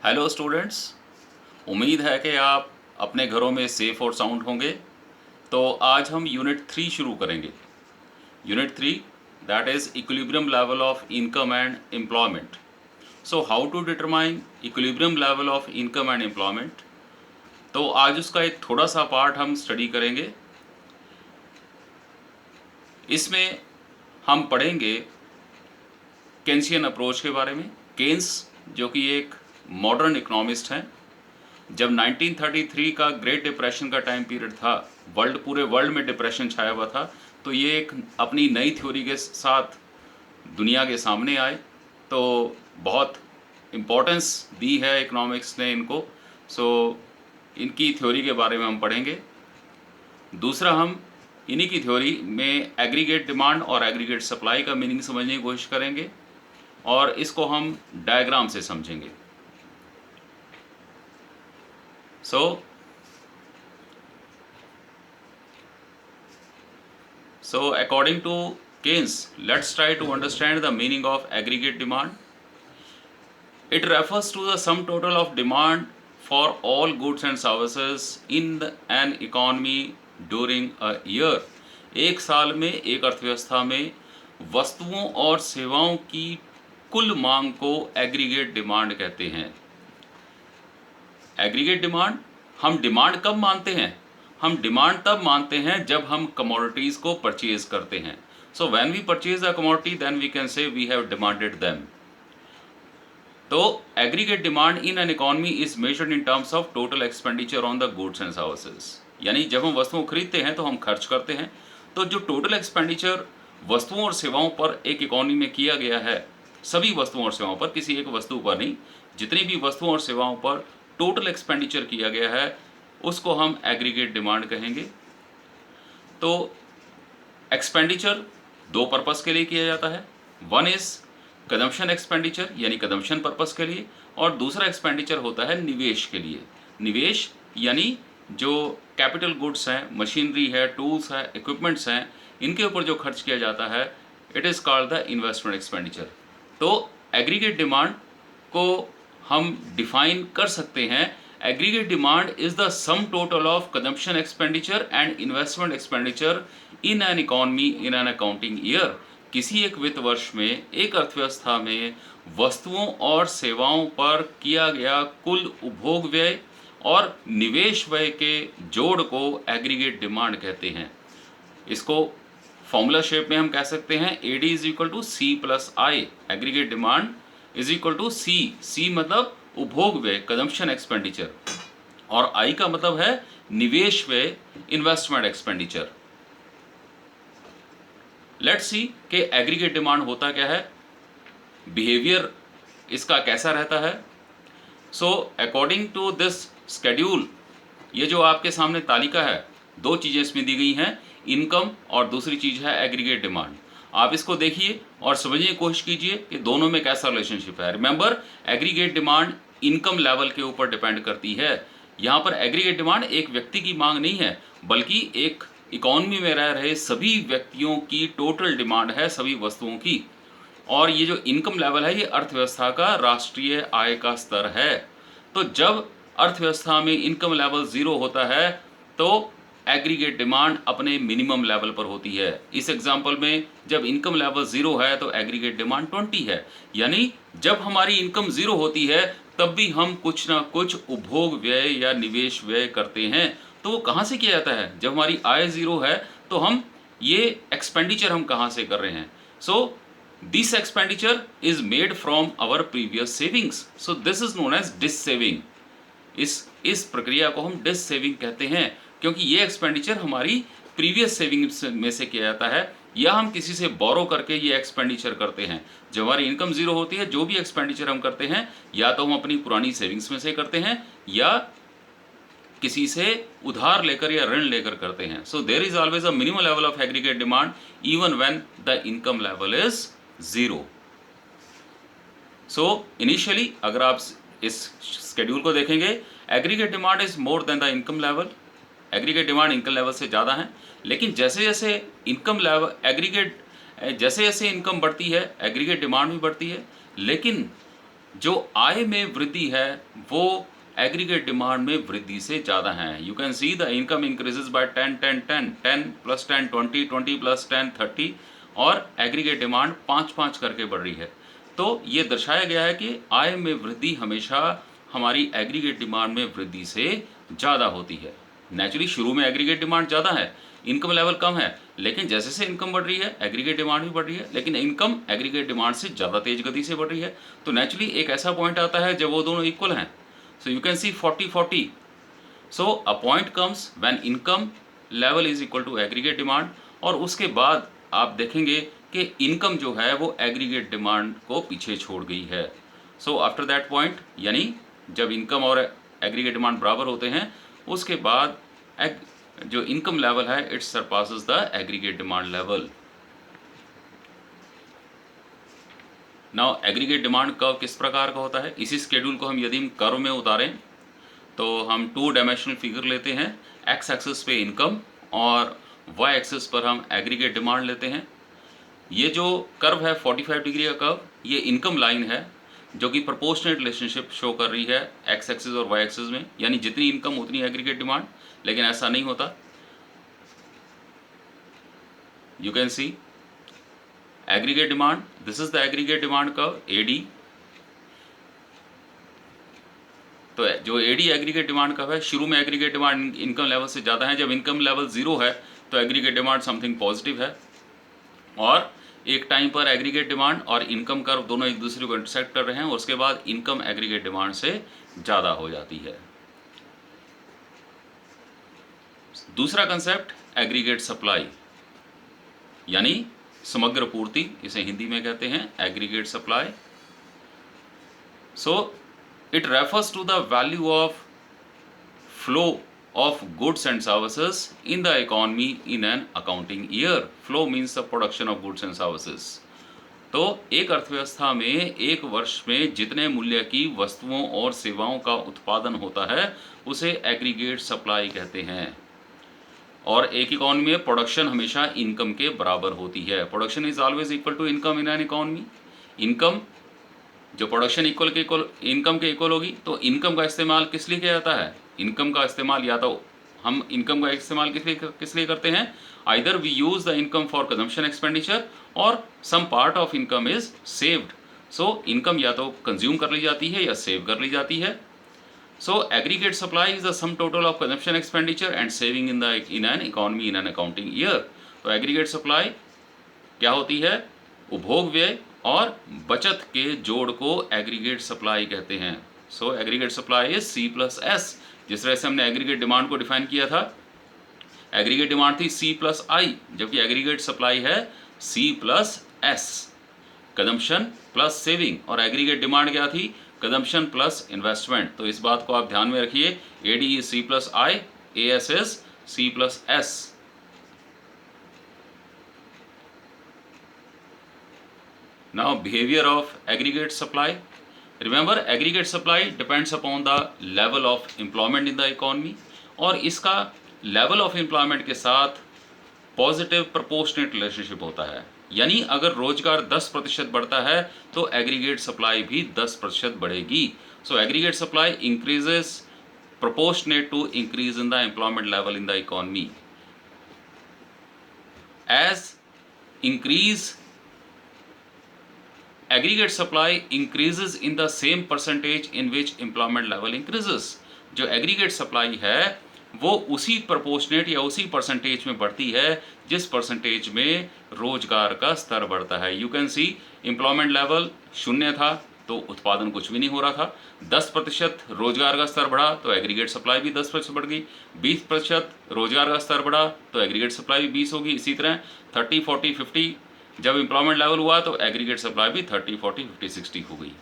Hello students. उम्मीद है कि आप अपने घरों में सेफ और साउंड होंगे। तो आज हम यूनिट 3 शुरू करेंगे। Unit 3 that is equilibrium level of income and employment. So how to determine equilibrium level of income and employment. तो आज उसका एक थोड़ा सा पार्ट हम स्टडी करेंगे। इसमें हम पढ़ेंगे केन्सियन अप्रोच के बारे में। केन्स जो कि एक मॉडर्न इकोनॉमिस्ट हैं, जब 1933 का ग्रेट डिप्रेशन का टाइम पीरियड था, पूरे वर्ल्ड में डिप्रेशन छाया हुआ था, तो ये एक अपनी नई थ्योरी के साथ दुनिया के सामने आए। तो बहुत इम्पोर्टेंस दी है इकोनॉमिक्स ने इनको। सो इनकी थ्योरी के बारे में हम पढ़ेंगे। दूसरा, हम इन्हीं की थ्योरी में एग्रीगेट डिमांड और एग्रीगेट सप्लाई का मीनिंग समझने की कोशिश करेंगे और इसको हम डायग्राम से समझेंगे। So according to Keynes, let's try to understand the meaning of aggregate demand. It refers to the sum total of demand for all goods and services in an economy during a year. एक साल में एक अर्थव्यवस्था में वस्तुओं और सेवाओं की कुल मांग को एग्रीगेट डिमांड कहते हैं। एग्रीगेट डिमांड, हम डिमांड कब मानते हैं? हम डिमांड तब मानते हैं जब हम कमोडिटीज़ को परचेज करते हैं। So when we purchase a commodity then we can say we have demanded them. तो aggregate demand in an economy is measured in terms of total expenditure on the goods and services. यानी जब हम वस्तुओं खरीदते हैं तो हम खर्च करते हैं, तो जो टोटल एक्सपेंडिचर वस्तुओं और सेवाओं पर एक इकोनॉमी में किया गया है, सभी वस्तुओं और सेवाओं पर, किसी एक वस्तु पर नहीं, जितनी भी वस्तुओं और सेवाओं पर टोटल एक्सपेंडिचर किया गया है, उसको हम एग्रीगेट डिमांड कहेंगे। तो एक्सपेंडिचर दो पर्पस के लिए किया जाता है। वन इज कंजम्पशन एक्सपेंडिचर, यानी कंजम्पशन पर्पस के लिए, और दूसरा एक्सपेंडिचर होता है निवेश के लिए। निवेश यानी जो कैपिटल गुड्स हैं, मशीनरी है, टूल्स है, इक्विपमेंट्स हैं, इनके ऊपर जो खर्च किया जाता है, it is called the investment expenditure. तो एग्रीगेट डिमांड को हम डिफाइन कर सकते हैं। Aggregate demand is the sum total of consumption expenditure and investment expenditure in an economy in an accounting year. किसी एक वित्त वर्ष में, एक अर्थव्यवस्था में वस्तुओं और सेवाओं पर किया गया कुल उपभोग व्यय और निवेश व्यय के जोड़ को एग्रीगेट डिमांड कहते हैं। इसको फॉर्मूला शेप में हम कह सकते हैं AD is equal to C plus I. Aggregate demand is equal to C मतलब उपभोग व्यय, कंजम्पशन एक्सपेंडिचर, और I का मतलब है निवेश व्यय, इन्वेस्टमेंट एक्सपेंडिचर। लेट्स सी कि एग्रीगेट डिमांड होता क्या है, बिहेवियर इसका कैसा रहता है। So according to this schedule, ये जो आपके सामने तालिका है, दो चीज़ें इसमें दी गई हैं, इनकम और दूसरी चीज़ है एग्रीगेट डिमांड। आप इसको देखिए और समझने की कोशिश कीजिए कि दोनों में कैसा रिलेशनशिप है। Remember, aggregate demand income level के ऊपर डिपेंड करती है। यहाँ पर एग्रीगेट डिमांड एक व्यक्ति की मांग नहीं है, बल्कि एक इकोनॉमी में रह रहे सभी व्यक्तियों की टोटल डिमांड है, सभी वस्तुओं की। और ये जो इनकम लेवल है, ये अर्थव्यवस्था का राष्ट्रीय आय का स्तर है। तो जब अर्थव्यवस्था में इनकम लेवल 0 होता है तो एग्रीगेट डिमांड अपने मिनिमम लेवल पर होती है। इस एग्जांपल में जब इनकम लेवल 0 है तो एग्रीगेट डिमांड 20 है। यानी जब हमारी इनकम 0 होती है तब भी हम कुछ ना कुछ उपभोग व्यय या निवेश व्यय करते हैं। तो वो कहाँ से किया जाता है? जब हमारी आय 0 है तो हम ये एक्सपेंडिचर हम कहाँ से कर रहे हैं? So this expenditure is made from our previous savings. So this is known as dissaving. इस प्रक्रिया को हम डिस सेविंग कहते हैं, क्योंकि ये एक्सपेंडिचर हमारी प्रीवियस सेविंग्स में से किया जाता है, या हम किसी से बोरो करके ये एक्सपेंडिचर करते हैं। जब हमारी इनकम 0 होती है, जो भी एक्सपेंडिचर हम करते हैं, या तो हम अपनी पुरानी सेविंग्स में से करते हैं या किसी से उधार लेकर या ऋण लेकर करते हैं। So there is always a minimum level of aggregate demand even when the income level is 0। So initially अगर आप इस स्केड्यूल को देखेंगे, aggregate demand is more than the income level. Aggregate demand income level से ज़्यादा है, लेकिन जैसे जैसे इनकम लेवल जैसे जैसे इनकम बढ़ती है, एग्रीगेट डिमांड भी बढ़ती है। लेकिन जो आय में वृद्धि है वो एग्रीगेट डिमांड में वृद्धि से ज़्यादा है। You can see the income increases by 10 10 10 10 plus 10 20 20 plus 10 30 और एग्रीगेट डिमांड 5 5 करके बढ़ रही है। तो ये दर्शाया गया है कि आय में वृद्धि हमेशा हमारी एग्रीगेट डिमांड में वृद्धि से ज़्यादा होती है। नेचुरली शुरू में एग्रीगेट डिमांड ज़्यादा है, इनकम लेवल कम है, लेकिन जैसे जैसे इनकम बढ़ रही है एग्रीगेट डिमांड भी बढ़ रही है, लेकिन इनकम एग्रीगेट डिमांड से ज़्यादा तेज गति से बढ़ रही है। तो नेचुरली एक ऐसा पॉइंट आता है जब वो दोनों इक्वल हैं। So you can see 40-40। So a point comes when income level is equal to aggregate demand, और उसके बाद आप देखेंगे कि इनकम जो है वो एग्रीगेट डिमांड को पीछे छोड़ गई है। सो आफ्टर दैट पॉइंट, यानी जब इनकम और एग्रीगेट डिमांड बराबर होते हैं उसके बाद जो इनकम लेवल है it surpasses the aggregate demand level. Now aggregate demand curve किस प्रकार का होता है, इसी स्केड्यूल को हम यदि हम कर्व में उतारें तो हम 2 डायमेंशनल फिगर लेते हैं, एक्स एक्सिस पे इनकम और वाई एक्सिस पर हम एग्रीगेट डिमांड लेते हैं। ये जो कर्व है 45 डिग्री का कर्व, ये इनकम लाइन है जो कि प्रोपोर्शनेट रिलेशनशिप शो कर रही है एक्स एक्सिस और वाई एक्सिस में, यानी जितनी इनकम उतनी एग्रीगेट डिमांड, लेकिन ऐसा नहीं होता। You can see aggregate demand, this is the aggregate demand curve AD. तो जो एडी एग्रीगेट डिमांड कर्व है, शुरू में एग्रीगेट डिमांड इनकम लेवल से ज़्यादा है, जब इनकम लेवल 0 है तो एग्रीगेट डिमांड समथिंग पॉजिटिव है, और एक टाइम पर एग्रीगेट डिमांड और इनकम कर्व दोनों एक दूसरे को इंटरसेक्ट कर रहे हैं और उसके बाद इनकम एग्रीगेट डिमांड से ज़्यादा हो जाती है। दूसरा कंसेप्ट एग्रीगेट सप्लाई, यानी समग्र पूर्ति, इसे हिंदी में कहते हैं aggregate supply. So it refers to the value of flow of goods and services in the economy in an accounting year. Flow means the production of goods and services. तो एक अर्थव्यवस्था में एक वर्ष में जितने मूल्य की वस्तुओं और सेवाओं का उत्पादन होता है उसे एग्रीगेट सप्लाई कहते हैं। और एक इकोनॉमी में प्रोडक्शन हमेशा इनकम के बराबर होती है। Production is always equal to income in an economy. Income जो प्रोडक्शन इक्वल इनकम के इक्वल होगी, तो इनकम का इस्तेमाल किस लिए किया जाता है, इनकम का इस्तेमाल या तो हम इनकम का इस्तेमाल किस लिए करते हैं, either we use the income for consumption expenditure और some part of income is saved. So income या तो कंज्यूम कर ली जाती है या सेव कर ली जाती है। So aggregate supply is the sum total of consumption expenditure and saving in an economy in an accounting year. तो एग्रीगेट सप्लाई क्या होती है, उपभोग व्यय और बचत के जोड़ को एग्रीगेट सप्लाई कहते हैं। So aggregate supply is C plus S. जिस तरह से हमने एग्रीगेट डिमांड को डिफाइन किया था, एग्रीगेट डिमांड थी C प्लस आई, जबकि एग्रीगेट सप्लाई है C plus S, consumption plus saving, और एग्रीगेट डिमांड क्या थी, कंजम्पशन प्लस इन्वेस्टमेंट। तो इस बात को आप ध्यान में रखिए, AD is C plus I, AS is C plus S. Now behavior of aggregate supply. Remember aggregate supply depends upon the level of employment in the economy, और इसका level of employment के साथ पॉजिटिव प्रोपोर्शनेट रिलेशनशिप होता है। यानी अगर रोजगार 10% बढ़ता है तो एग्रीगेट सप्लाई भी 10% बढ़ेगी। So aggregate supply increases proportionate to increase in the employment level in the economy. As increase aggregate supply increases in the same percentage in which employment level increases. जो एग्रीगेट सप्लाई है वो उसी proportionate या उसी percentage में बढ़ती है जिस परसेंटेज में रोजगार का स्तर बढ़ता है। You can C employment level 0 था तो उत्पादन कुछ भी नहीं हो रहा था, 10% रोजगार का स्तर बढ़ा तो एग्रीगेट सप्लाई भी 10% बढ़ गई, 20% रोजगार का स्तर बढ़ा तो एग्रीगेट सप्लाई भी 20 होगी। इसी तरह 30, 40, 50 जब एम्प्लॉयमेंट लेवल हुआ तो एग्रीगेट सप्लाई भी 30, 40, 50, 60 हो गई।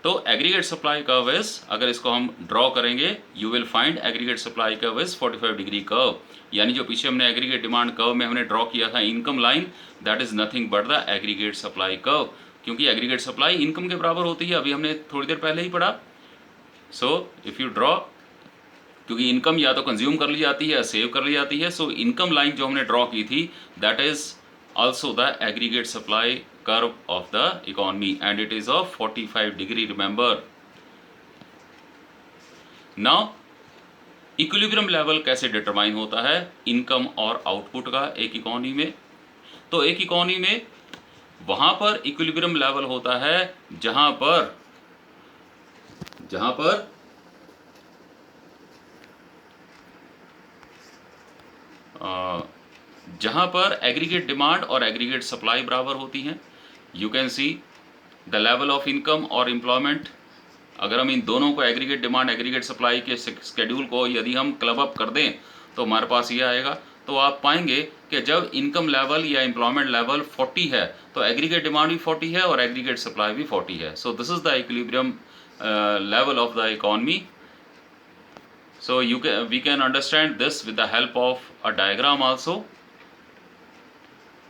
तो एग्रीगेट सप्लाई कर्व इज, अगर इसको हम ड्रॉ करेंगे, you will find aggregate supply curve is 45 degree curve. यानी जो पीछे हमने एग्रीगेट डिमांड कर्व में हमने ड्रॉ किया था income line, that is nothing but the aggregate supply curve, क्योंकि एग्रीगेट सप्लाई इनकम के बराबर होती है, अभी हमने थोड़ी देर पहले ही पढ़ा। सो इफ यू ड्रॉ, क्योंकि इनकम या तो कंज्यूम कर ली जाती है या सेव कर ली जाती है, सो इनकम लाइन जो हमने ड्रॉ की थी that is also the aggregate supply curve of the economy and it is of 45 degree, remember. Now equilibrium level कैसे डिटरमाइन होता है इनकम और आउटपुट का एक इकोनॉमी में? तो एक इकोनॉमी में वहां पर इक्विलिब्रियम लेवल होता है जहां पर एग्रीगेट डिमांड और एग्रीगेट सप्लाई बराबर होती हैं। You can see the level of income और एम्प्लॉयमेंट। अगर हम इन दोनों को एग्रीगेट डिमांड एग्रीगेट सप्लाई के स्केड्यूल को यदि हम क्लब अप कर दें तो हमारे पास ये आएगा। तो आप पाएंगे कि जब इनकम लेवल या एम्प्लॉयमेंट लेवल 40 है तो एग्रीगेट डिमांड भी 40 है और एग्रीगेट सप्लाई भी 40 है। सो this is the equilibrium level of the economy. So we can understand this with the help of a diagram also.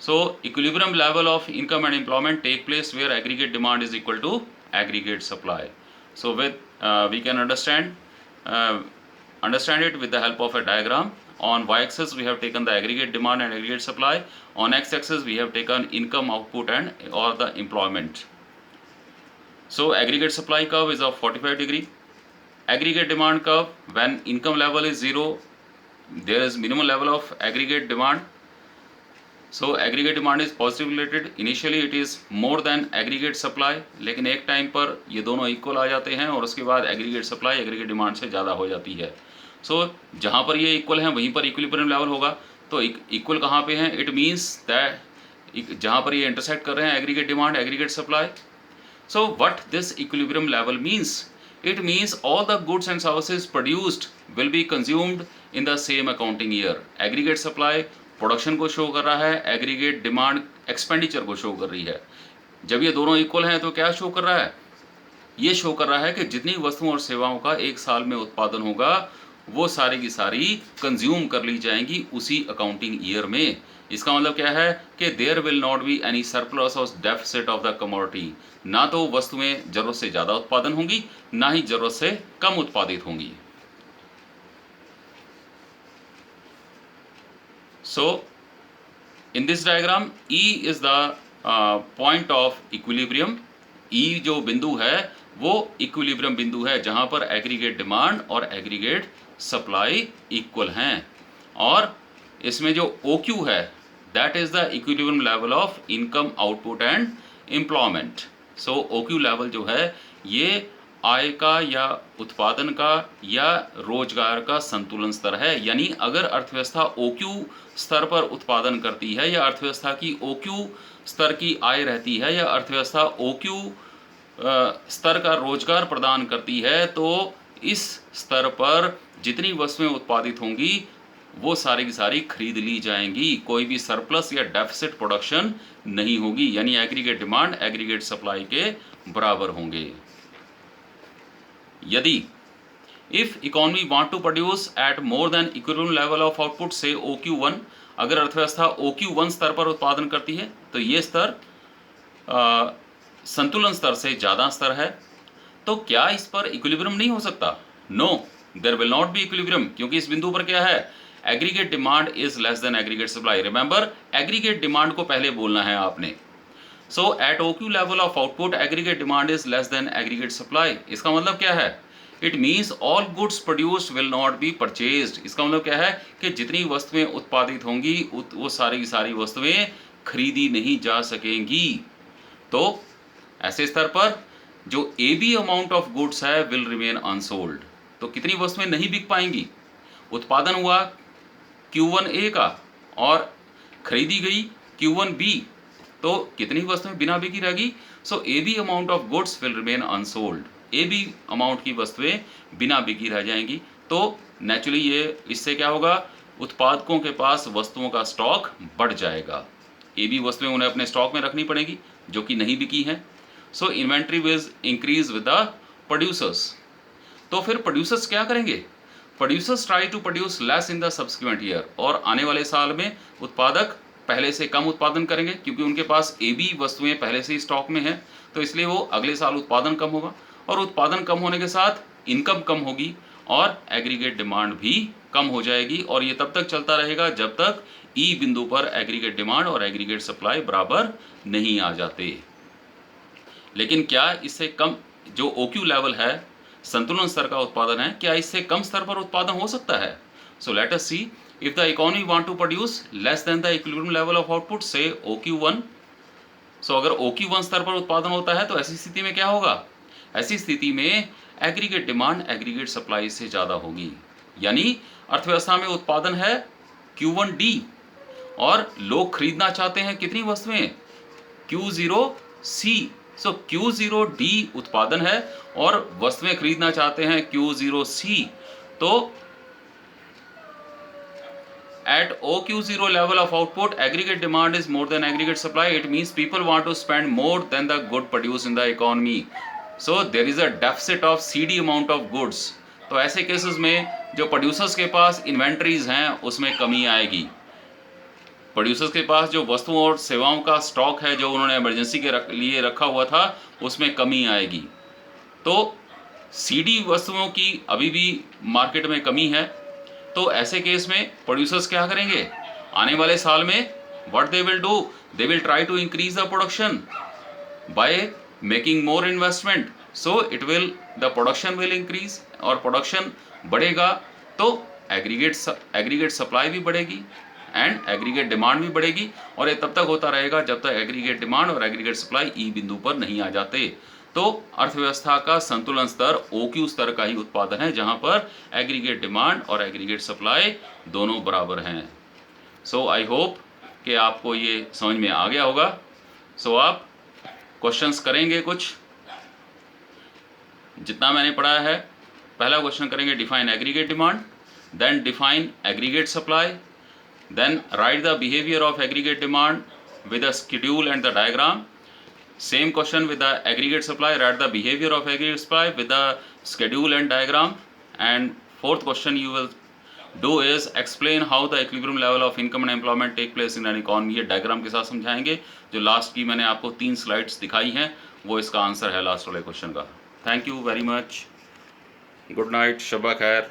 So equilibrium level of income and employment take place where aggregate demand is equal to aggregate supply. So we can understand it with the help of a diagram. On y-axis we have taken the aggregate demand and aggregate supply. On x-axis we have taken income, output and or the employment. So aggregate supply curve is of 45 degree. Aggregate demand curve, when income level is 0 there is minimum level of aggregate demand. So aggregate demand is positively related. Initially it is more than aggregate supply, लेकिन एक time पर ये दोनों equal आ जाते हैं और उसके बाद एग्रीगेट सप्लाई एग्रीगेट डिमांड से ज़्यादा हो जाती है। सो जहाँ पर ये इक्वल हैं वहीं पर इक्विलिब्रियम लेवल होगा। तो इक्वल कहाँ पे हैं? इट मीन्स दैट जहाँ पर ये इंटरसेक्ट कर रहे हैं aggregate demand aggregate supply. So what this equilibrium level means? It means all the goods and services produced will be consumed in the same accounting year. Aggregate supply production को show कर रहा है, aggregate demand expenditure को show कर रही है। जब ये दोनों इक्वल हैं तो क्या शो कर रहा है? ये शो कर रहा है कि जितनी वस्तुओं और सेवाओं का एक साल में उत्पादन होगा वो सारी की सारी कंज्यूम कर ली जाएंगी उसी अकाउंटिंग ईयर में। इसका मतलब क्या है कि there will not be any surplus और डेफिसिट ऑफ द कमोडिटी। ना तो वस्तुएं जरूरत से ज़्यादा उत्पादन होंगी ना ही जरूरत से कम उत्पादित होंगी। So in this diagram E is the point of equilibrium. E जो बिंदु है वो इक्विलिब्रियम बिंदु है जहां पर एग्रीगेट डिमांड और एग्रीगेट सप्लाई इक्वल हैं। और इसमें जो OQ है that is the equilibrium level of income output and employment. So OQ level जो है ये आय का या उत्पादन का या रोजगार का संतुलन स्तर है। यानी अगर अर्थव्यवस्था OQ स्तर पर उत्पादन करती है या अर्थव्यवस्था की OQ स्तर की आय रहती है या अर्थव्यवस्था OQ स्तर का रोजगार प्रदान करती है तो इस स्तर पर जितनी वस्तुएं उत्पादित होंगी वो सारी की सारी खरीद ली जाएंगी। कोई भी सरप्लस या डेफिसिट प्रोडक्शन नहीं होगी। यानी एग्रीगेट डिमांड एग्रीगेट सप्लाई के बराबर होंगे। यदि if economy want to produce at more than equilibrium level of output से OQ1, अगर अर्थव्यवस्था OQ1 स्तर पर उत्पादन करती है तो ये स्तर संतुलन स्तर से ज़्यादा स्तर है। तो क्या इस पर इक्विलिब्रियम नहीं हो सकता? No, there will not be equilibrium, क्योंकि इस बिंदु पर क्या है? Aggregate demand is less than aggregate supply. Remember, aggregate demand को पहले बोलना है आपने। So at OQ level of output aggregate demand is less than aggregate supply. इसका मतलब क्या है? It means all goods produced will not be purchased. इसका मतलब क्या है कि जितनी वस्तुएं उत्पादित होंगी वो सारी की सारी वस्तुएं खरीदी नहीं जा सकेंगी। तो ऐसे स्तर पर जो AB अमाउंट ऑफ गुड्स है विल रिमेन अनसोल्ड। तो कितनी वस्तुएं नहीं बिक पाएंगी? उत्पादन हुआ Q1A का और खरीदी गई Q1B, तो कितनी वस्तुएं बिना बिकी रहेगी? सो AB amount of goods will remain unsold. AB amount की वस्तुएं बिना बिकी रह जाएंगी। तो नेचुरली ये इससे क्या होगा? उत्पादकों के पास वस्तुओं का स्टॉक बढ़ जाएगा। AB वस्तुएं उन्हें अपने स्टॉक में रखनी पड़ेगी जो कि नहीं बिकी हैं। So inventory will increase with the producers. तो फिर प्रोड्यूसर्स क्या करेंगे? Producers try to produce less in the subsequent year. और आने वाले साल में उत्पादक पहले से कम उत्पादन करेंगे क्योंकि उनके पास AB वस्तुएं पहले से ही स्टॉक में हैं। तो इसलिए वो अगले साल उत्पादन कम होगा और उत्पादन कम होने के साथ इनकम कम होगी और एग्रीगेट डिमांड भी कम हो जाएगी। और ये तब तक चलता रहेगा जब तक ई बिंदु पर एग्रीगेट डिमांड और एग्रीगेट सप्लाई बराबर नहीं आ जाते। लेकिन क्या इससे कम जो OQ लेवल है, संतुलन स्तर का उत्पादन है, क्या इससे कम स्तर पर उत्पादन हो सकता है? So let us see, if the economy want to produce less than the equilibrium level of output से OQ1, सो अगर OQ1 स्तर पर उत्पादन होता है तो ऐसी स्थिति में क्या होगा? ऐसी स्थिति में एग्रीगेट डिमांड एग्रीगेट सप्लाई से ज़्यादा होगी, यानी अर्थव्यवस्था में उत्पादन है Q1D और लोग खरीदना चाहते हैं कितनी वस्तुएं? Q0C। सो Q0D उत्पादन है और वस्तुएं खरीदना चाहते हैं Q0C। तो at OQ0 level of output, aggregate demand is more than aggregate supply. It means people want to spend more than the good produced in the economy. So there is a deficit of CD amount of goods. तो ऐसे cases में जो producers के पास inventories हैं उसमें कमी आएगी। Producers के पास जो वस्तुओं और सेवाओं का स्टॉक है जो उन्होंने इमरजेंसी के लिए रखा हुआ था उसमें कमी आएगी। तो CD वस्तुओं की अभी भी मार्केट में कमी है। तो ऐसे केस में प्रोड्यूसर्स क्या करेंगे? आने वाले साल में what they will do, they will try to increase the production by making more investment. So it will the production will increase, और प्रोडक्शन बढ़ेगा तो एग्रीगेट सप्लाई भी बढ़ेगी एंड एग्रीगेट डिमांड भी बढ़ेगी, और ये तब तक होता रहेगा जब तक एग्रीगेट डिमांड और एग्रीगेट सप्लाई ई बिंदु पर नहीं आ जाते। तो अर्थव्यवस्था का संतुलन स्तर OQ स्तर का ही उत्पादन है जहां पर एग्रीगेट डिमांड और एग्रीगेट सप्लाई दोनों बराबर हैं। सो आई होप कि आपको ये समझ में आ गया होगा। सो आप क्वेश्चंस करेंगे कुछ जितना मैंने पढ़ाया है। पहला क्वेश्चन करेंगे define aggregate demand, then define aggregate supply, then write the behaviour of aggregate demand with a schedule and the diagram. Same question with the aggregate supply, write the behavior of aggregate supply with the schedule and diagram. And fourth question you will do is explain how the equilibrium level of income and employment take place in an economy. ये diagram के साथ समझाएंगे। जो last की मैंने आपको 3 slides दिखाई हैं वो इसका आंसर है लास्ट वाले क्वेश्चन का। Thank you very much, good night, शब्बा खैर।